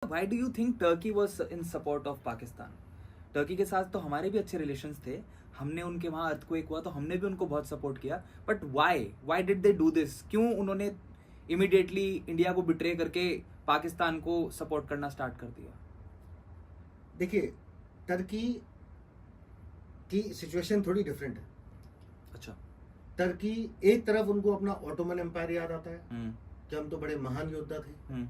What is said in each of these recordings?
Why do you think Turkey was in support of Pakistan? Turkey के साथ तो हमारे भी अच्छे रिलेशंस थे, हमने उनके वहाँ अर्थक्वेक हुआ तो हमने भी उनको बहुत सपोर्ट किया, but why did they do this? क्यों उन्होंने इमीडिएटली इंडिया को बिट्रे करके पाकिस्तान को सपोर्ट करना स्टार्ट कर दिया? देखिए, टर्की की सिचुएशन थोड़ी डिफरेंट है। अच्छा। टर्की, एक तरफ उनको अपना ऑटोमन एम्पायर याद आता है कि हम तो बड़े महान योद्धा थे,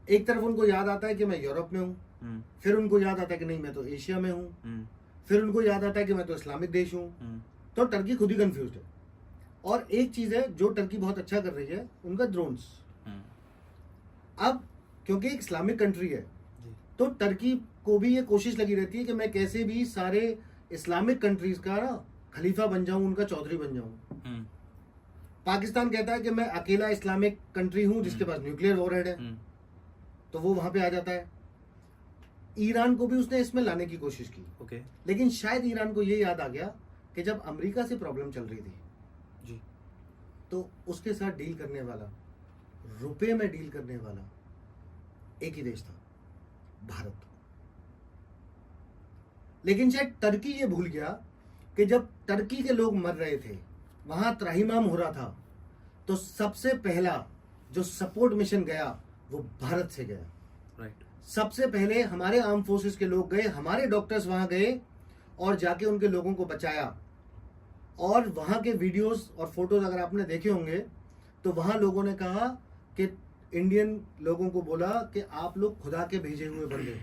एक तरफ उनको याद आता है कि मैं यूरोप में हूँ, फिर उनको याद आता है कि नहीं मैं तो एशिया में हूँ, फिर उनको याद आता है कि मैं तो इस्लामिक देश हूँ। तो टर्की खुद ही कंफ्यूज है। और एक चीज है जो टर्की बहुत अच्छा कर रही है, उनका ड्रोन्स। अब क्योंकि एक इस्लामिक कंट्री है तो टर्की को भी ये कोशिश लगी रहती है कि मैं कैसे भी सारे इस्लामिक कंट्रीज का ना खलीफा बन जाऊं, उनका चौधरी बन जाऊं। पाकिस्तान कहता है कि मैं अकेला इस्लामिक कंट्री हूं जिसके पास न्यूक्लियर वॉरहेड है, तो वो वहां पे आ जाता है। ईरान को भी उसने इसमें लाने की कोशिश की, लेकिन शायद ईरान को ये याद आ गया कि जब अमेरिका से प्रॉब्लम चल रही थी तो उसके साथ डील करने वाला, रुपए में डील करने वाला एक ही देश था, भारत। लेकिन शायद टर्की ये भूल गया कि जब टर्की के लोग मर रहे थे, वहां त्राहिमाम हो रहा था, तो सबसे पहला जो सपोर्ट मिशन गया वो भारत से गया। राइट। सबसे पहले हमारे आर्म फोर्सेस के लोग गए, हमारे डॉक्टर्स वहां गए और जाके उनके लोगों को बचाया। और वहां के वीडियोस और फोटोज अगर आपने देखे होंगे तो वहां लोगों ने कहा कि इंडियन लोगों को बोला कि आप लोग खुदा के भेजे हुए बंदे हो।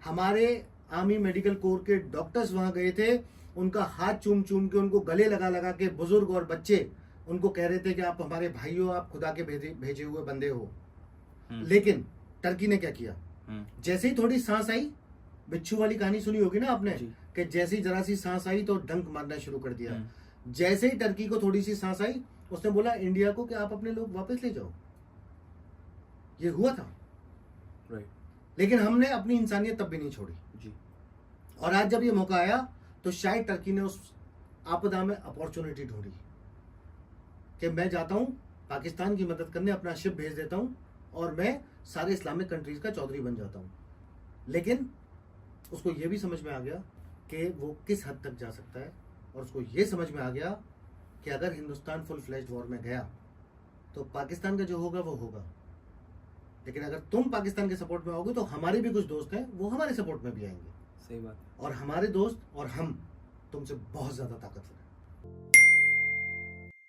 हमारे आर्मी मेडिकल कोर के डॉक्टर्स वहां गए थे, उनका हाथ चूम चूम के, उनको गले लगा लगा के, बुजुर्ग और बच्चे उनको कह रहे थे कि आप हमारे भाई हो, आप खुदा के भेजे हुए बंदे हो। लेकिन टर्की ने क्या किया, जैसे ही थोड़ी सांस आई, बिच्छू वाली कहानी सुनी होगी ना आपने, कि जैसे ही जरा सी सांस आई तो डंक मारना शुरू कर दिया। जैसे ही टर्की को थोड़ी सी सांस आई, उसने बोला इंडिया को कि आप अपने लोग वापस ले जाओ। ये हुआ था। राइट। लेकिन हमने अपनी इंसानियत तब भी नहीं छोड़ी जी। और आज जब ये मौका आया तो शायद टर्की ने उस आपदा में अपॉर्चुनिटी ढूंढी कि मैं जाता हूं पाकिस्तान की मदद करने, अपना शिप भेज देता हूं और मैं सारे इस्लामिक कंट्रीज का चौधरी बन जाता हूं। लेकिन उसको ये भी समझ में आ गया कि वो किस हद तक जा सकता है, और उसको ये समझ में आ गया कि अगर हिंदुस्तान फुल फ्लैश्ड वॉर में गया तो पाकिस्तान का जो होगा वो होगा, लेकिन अगर तुम पाकिस्तान के सपोर्ट में आओगे तो हमारे भी कुछ दोस्त हैं, वो हमारे सपोर्ट में भी आएंगे। सही बात। और हमारे दोस्त और हम तुमसे बहुत ज्यादा ताकतवर हैं।